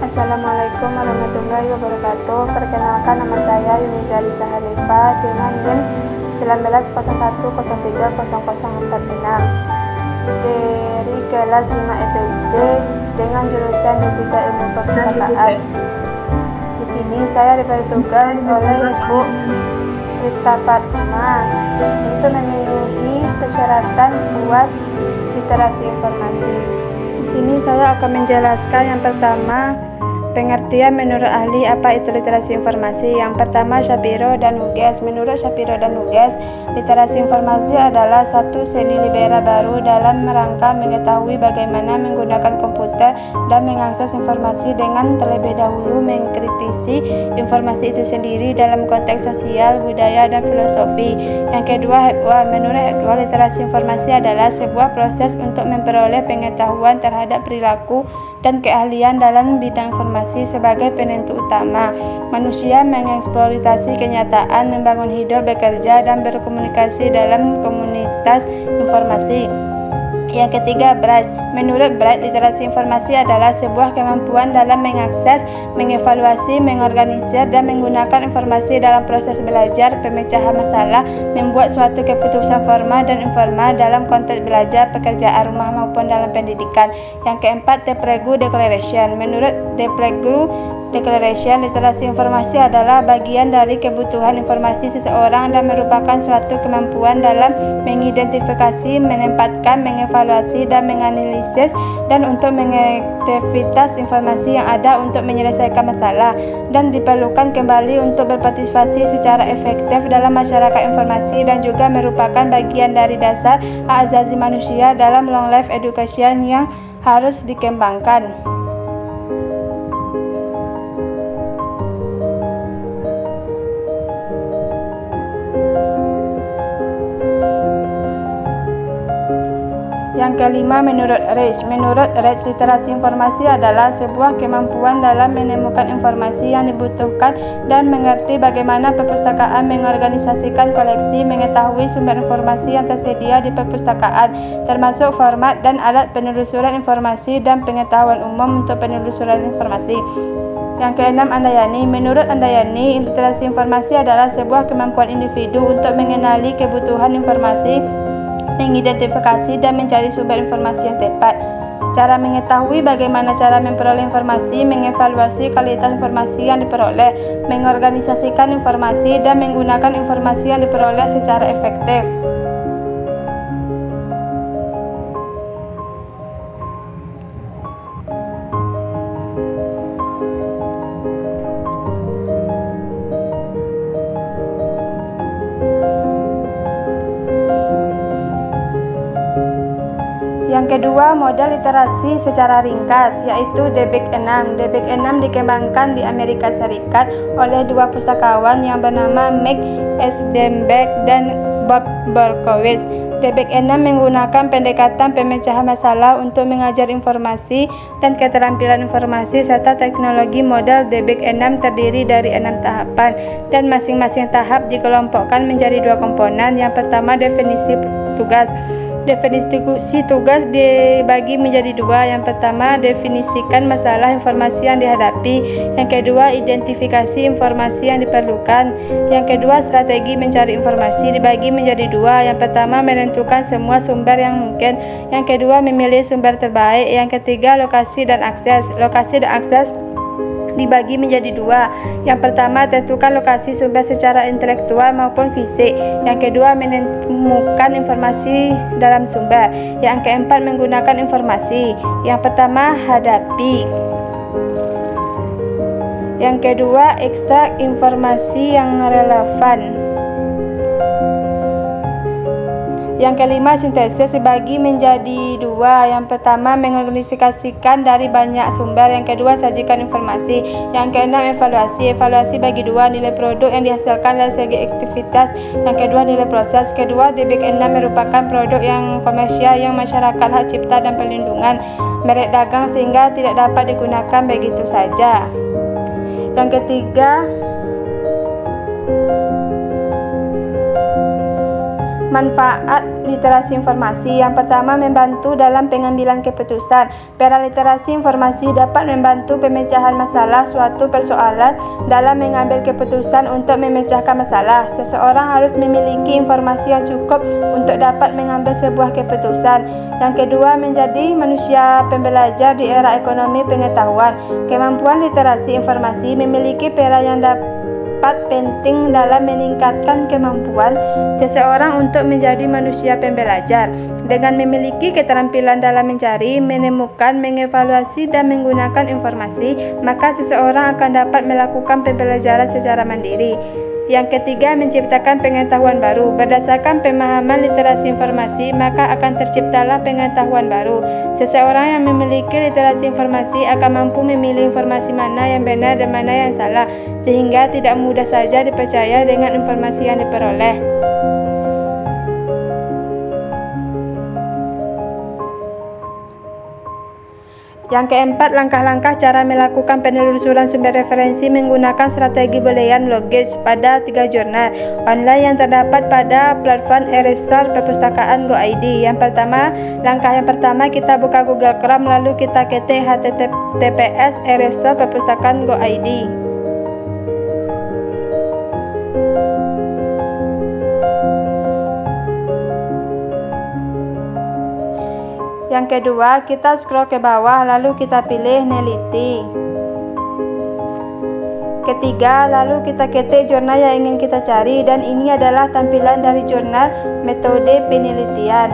Assalamualaikum warahmatullahi wabarakatuh. Perkenalkan, nama saya Yuni Zalisa Hanifah dengan NIM 1901030046 dari kelas 5 EPJ dengan jurusan D3 Ilmu Perpustakaan. Di sini saya diberi tugas oleh Ibu Rizka Fatma untuk memenuhi persyaratan UAS literasi informasi. Di sini saya akan menjelaskan yang pertama, pengertian menurut ahli apa itu literasi informasi. Yang pertama, Shapiro dan Hughes. Menurut Shapiro dan Hughes, literasi informasi adalah satu seni libera baru dalam rangka mengetahui bagaimana menggunakan komputer dan mengakses informasi dengan terlebih dahulu mengkritisi informasi itu sendiri dalam konteks sosial, budaya, dan filosofi. Yang kedua, menurut Hepworth, literasi informasi adalah sebuah proses untuk memperoleh pengetahuan terhadap perilaku dan keahlian dalam bidang informasi sebagai penentu utama. Manusia mengeksploitasi kenyataan, membangun hidup, bekerja, dan berkomunikasi dalam komunitas informasi. Yang ketiga, Bright. Menurut Bright, literasi informasi adalah sebuah kemampuan dalam mengakses, mengevaluasi, mengorganisir, dan menggunakan informasi dalam proses belajar, pemecahan masalah, membuat suatu keputusan formal dan informal dalam konteks belajar, pekerjaan rumah, maupun dalam pendidikan. Yang keempat, The Prague Declaration. Menurut The Prague Declaration, literasi informasi adalah bagian dari kebutuhan informasi seseorang dan merupakan suatu kemampuan dalam mengidentifikasi, menempatkan, mengevaluasi, dan menganalisis, dan untuk mengaktivitas informasi yang ada untuk menyelesaikan masalah, dan diperlukan kembali untuk berpartisipasi secara efektif dalam masyarakat informasi, dan juga merupakan bagian dari dasar hak asasi manusia dalam long life education yang harus dikembangkan. Yang kelima, menurut Reich. Menurut Reich, literasi informasi adalah sebuah kemampuan dalam menemukan informasi yang dibutuhkan dan mengerti bagaimana perpustakaan mengorganisasikan koleksi, mengetahui sumber informasi yang tersedia di perpustakaan, termasuk format dan alat penelusuran informasi dan pengetahuan umum untuk penelusuran informasi. Yang keenam, Andayani. Menurut Andayani, literasi informasi adalah sebuah kemampuan individu untuk mengenali kebutuhan informasi, mengidentifikasi dan mencari sumber informasi yang tepat. Cara mengetahui bagaimana cara memperoleh informasi, mengevaluasi kualitas informasi yang diperoleh, mengorganisasikan informasi, dan menggunakan informasi yang diperoleh secara efektif. Yang kedua, model literasi secara ringkas, yaitu DBEK6. DBEK6 dikembangkan di Amerika Serikat oleh dua pustakawan yang bernama Meg Esdenberg dan Bob Berkowitz. DBEK6 menggunakan pendekatan pemecahan masalah untuk mengajar informasi dan keterampilan informasi serta teknologi. Model DBEK6 terdiri dari 6 tahapan, dan masing-masing tahap dikelompokkan menjadi 2 komponen. Yang pertama, definisi tugas. Definisi tugas dibagi menjadi 2. Yang pertama, definisikan masalah informasi yang dihadapi. Yang kedua, identifikasi informasi yang diperlukan. Yang kedua, strategi mencari informasi dibagi menjadi 2. Yang pertama, menentukan semua sumber yang mungkin. Yang kedua, memilih sumber terbaik. Yang ketiga, lokasi dan akses. Lokasi dan akses dibagi menjadi 2. Yang pertama, tentukan lokasi sumber secara intelektual maupun fisik. Yang kedua, menemukan informasi dalam sumber. Yang keempat, menggunakan informasi. Yang pertama, hadapi. Yang kedua, ekstrak informasi yang relevan. Yang kelima, sintesis dibagi menjadi 2. Yang pertama, mengorganisasikan dari banyak sumber. Yang kedua, sajikan informasi. Yang keenam, evaluasi. Evaluasi bagi 2. Nilai produk yang dihasilkan dari segi aktivitas. Yang kedua, nilai proses. Kedua, DBEK6 merupakan produk yang komersial yang masyarakat hak cipta dan perlindungan merek dagang sehingga tidak dapat digunakan begitu saja. Yang ketiga, Manfaat literasi informasi. Yang pertama, membantu dalam pengambilan keputusan. Pera literasi informasi dapat membantu pemecahan masalah suatu persoalan dalam mengambil keputusan untuk memecahkan masalah. Seseorang harus memiliki informasi yang cukup untuk dapat mengambil sebuah keputusan. Yang kedua, menjadi manusia pembelajar di era ekonomi pengetahuan. Kemampuan literasi informasi memiliki pera yang dapat penting dalam meningkatkan kemampuan seseorang untuk menjadi manusia pembelajar. Dengan memiliki keterampilan dalam mencari, menemukan, mengevaluasi, dan menggunakan informasi, maka seseorang akan dapat melakukan pembelajaran secara mandiri. Yang ketiga, menciptakan pengetahuan baru. Berdasarkan pemahaman literasi informasi, maka akan terciptalah pengetahuan baru. Seseorang yang memiliki literasi informasi akan mampu memilih informasi mana yang benar dan mana yang salah, sehingga tidak mudah saja dipercaya dengan informasi yang diperoleh. Yang keempat, langkah-langkah cara melakukan penelusuran sumber referensi menggunakan strategi boolean logis pada 3 jurnal online yang terdapat pada platform e-resource perpustakaan Go.id. Langkah yang pertama, kita buka Google Chrome, lalu kita ketik https e-resource perpustakaan Go.id. Yang kedua, kita scroll ke bawah lalu kita pilih neliti. Ketiga, lalu kita ketik jurnal yang ingin kita cari, dan ini adalah tampilan dari jurnal metode penelitian.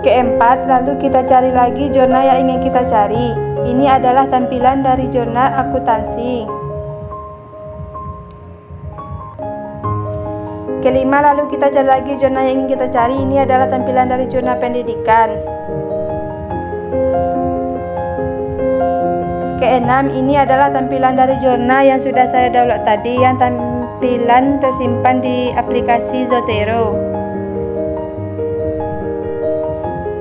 Keempat, lalu kita cari lagi jurnal yang ingin kita cari. Ini adalah tampilan dari jurnal akuntansi. Kelima, lalu kita cari lagi jurnal yang ingin kita cari. Ini adalah tampilan dari jurnal pendidikan. Keenam, ini adalah tampilan dari jurnal yang sudah saya download tadi, yang tampilan tersimpan di aplikasi Zotero.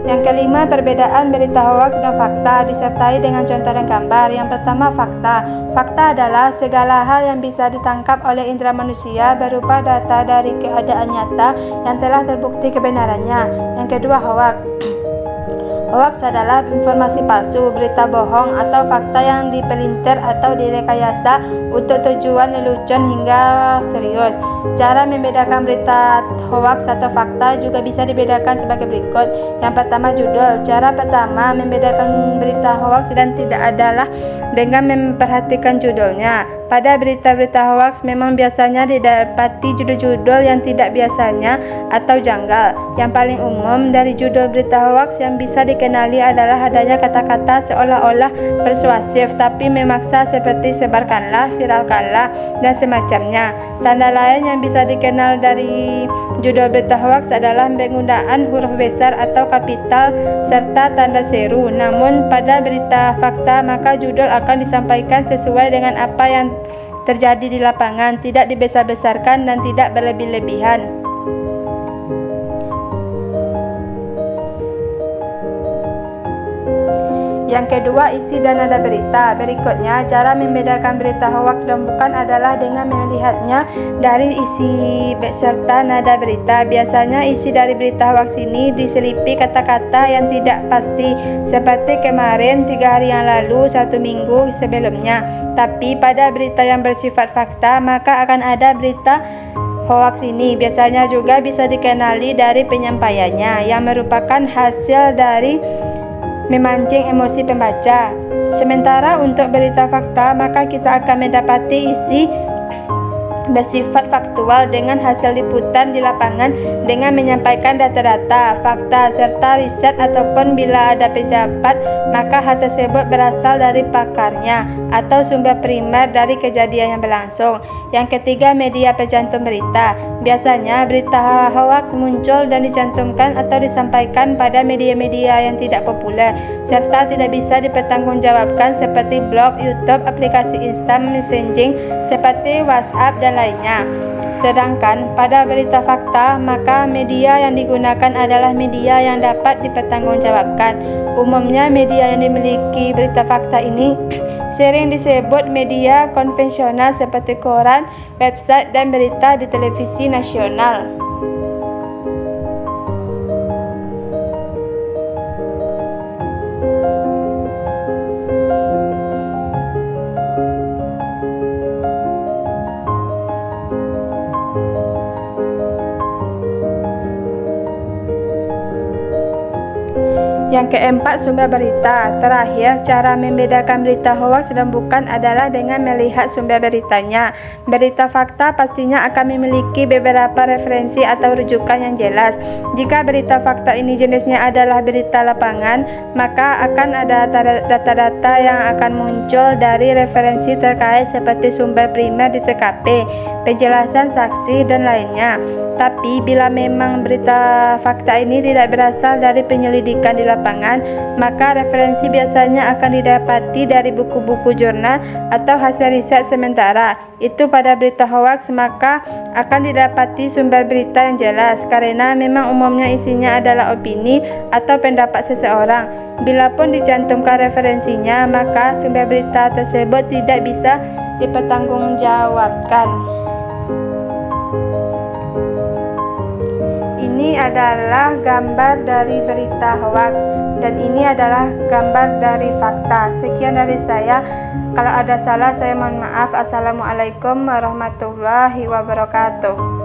Yang kelima, perbedaan berita hoaks dan fakta disertai dengan contoh dan gambar. Yang pertama, fakta. Fakta adalah segala hal yang bisa ditangkap oleh indera manusia berupa data dari keadaan nyata yang telah terbukti kebenarannya. Yang kedua, hoaks. Hoaks adalah informasi palsu, berita bohong, atau fakta yang dipelintir atau direkayasa untuk tujuan lelucon hingga serius. Cara membedakan berita hoaks atau fakta juga bisa dibedakan sebagai berikut. Yang pertama, judul. Cara pertama membedakan berita hoaks dan tidak adalah dengan memperhatikan judulnya. Pada berita-berita hoaks memang biasanya didapati judul-judul yang tidak biasanya atau janggal. Yang paling umum dari judul berita hoaks yang bisa dikenali adalah adanya kata-kata seolah-olah persuasif tapi memaksa, seperti sebarkanlah, viralkanlah, dan semacamnya. Tanda lain yang bisa dikenal dari judul berita hoaks adalah penggunaan huruf besar atau kapital serta tanda seru. Namun pada berita fakta maka judul akan disampaikan sesuai dengan apa yang terjadi di lapangan, tidak dibesar-besarkan dan tidak berlebih-lebihan. Yang kedua, isi dan nada berita. Berikutnya, cara membedakan berita hoaks dan bukan adalah dengan melihatnya dari isi beserta nada berita. Biasanya isi dari berita hoaks ini diselipi kata-kata yang tidak pasti, seperti kemarin, 3 hari yang lalu, 1 minggu sebelumnya. Tapi pada berita yang bersifat fakta, maka akan ada berita hoaks ini. Biasanya juga bisa dikenali dari penyampaiannya, yang merupakan hasil dari memancing emosi pembaca. Sementara untuk berita fakta, maka kita akan mendapati isi bersifat faktual dengan hasil liputan di lapangan dengan menyampaikan data-data, fakta, serta riset, ataupun bila ada pejabat, maka hal tersebut berasal dari pakarnya atau sumber primer dari kejadian yang berlangsung. Yang ketiga, media pencantum berita. Biasanya berita hoaks muncul dan dicantumkan atau disampaikan pada media-media yang tidak populer serta tidak bisa dipertanggungjawabkan seperti blog, YouTube, aplikasi instant messaging seperti WhatsApp dan lainnya. Sedangkan pada berita fakta, maka media yang digunakan adalah media yang dapat dipertanggungjawabkan. Umumnya media yang dimiliki berita fakta ini sering disebut media konvensional seperti koran, website, dan berita di televisi nasional. Yang keempat, sumber berita. Terakhir, cara membedakan berita hoaks dan bukan adalah dengan melihat sumber beritanya. Berita fakta pastinya akan memiliki beberapa referensi atau rujukan yang jelas. Jika berita fakta ini jenisnya adalah berita lapangan, maka akan ada data-data yang akan muncul dari referensi terkait seperti sumber primer di TKP, penjelasan saksi, dan lainnya. Tapi bila memang berita fakta ini tidak berasal dari penyelidikan di lapangan, maka referensi biasanya akan didapati dari buku-buku jurnal atau hasil riset sementara. Itu pada berita hoaks, maka akan didapati sumber berita yang jelas, karena memang umumnya isinya adalah opini atau pendapat seseorang. Bila pun dicantumkan referensinya, maka sumber berita tersebut tidak bisa dipertanggungjawabkan. Ini adalah gambar dari berita hoaks dan ini adalah gambar dari fakta. Sekian dari saya. Kalau ada salah saya mohon maaf. Assalamualaikum warahmatullahi wabarakatuh.